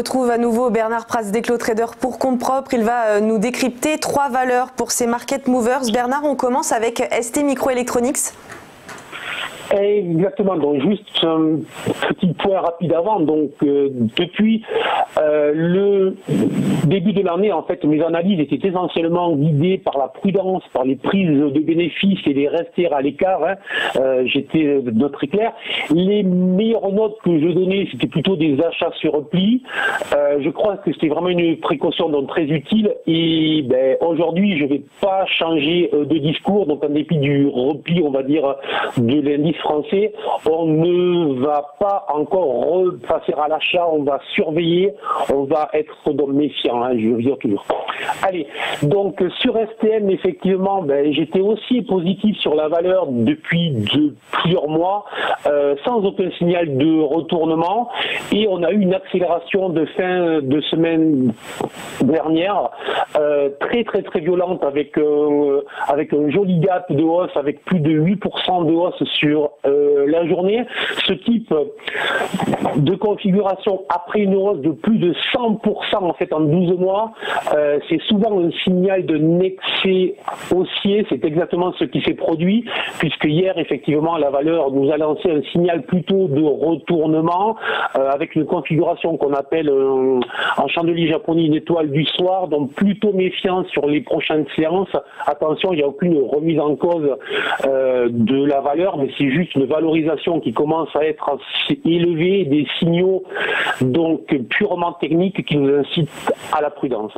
retrouve à nouveau Bernard Prats d'Eclos Trader pour compte propre. Il va nous décrypter 3 valeurs pour ces market movers. Bernard, on commence avec ST Microelectronics. Exactement, donc juste un petit point rapide avant. Donc depuis le début de l'année, en fait, mes analyses étaient essentiellement guidées par la prudence, par les prises de bénéfices et les rester à l'écart. J'étais très clair. Les meilleures notes que je donnais, c'était plutôt des achats sur repli. Je crois que c'était vraiment une précaution donc très utile. Et aujourd'hui, je ne vais pas changer de discours. Donc en dépit du repli, on va dire, de l'indice français, on ne va pas encore repasser à l'achat, on va surveiller, on va être méfiant, je veux dire toujours. Allez, donc sur STM, effectivement, j'étais aussi positif sur la valeur depuis plusieurs mois, sans aucun signal de retournement, et on a eu une accélération de fin de semaine dernière, très violente, avec un joli gap de hausse, avec plus de 8% de hausse sur la journée. Ce type de configuration après une hausse de plus de 100% en fait en 12 mois, c'est souvent un signal d'un excès haussier. C'est exactement ce qui s'est produit, puisque hier effectivement la valeur nous a lancé un signal plutôt de retournement avec une configuration qu'on appelle en chandelier japonais une étoile du soir, donc plutôt méfiant sur les prochaines séances. Attention, il n'y a aucune remise en cause de la valeur, mais c'est juste une valorisation qui commence à être assez élevée, des signaux donc purement techniques qui nous incitent à la prudence.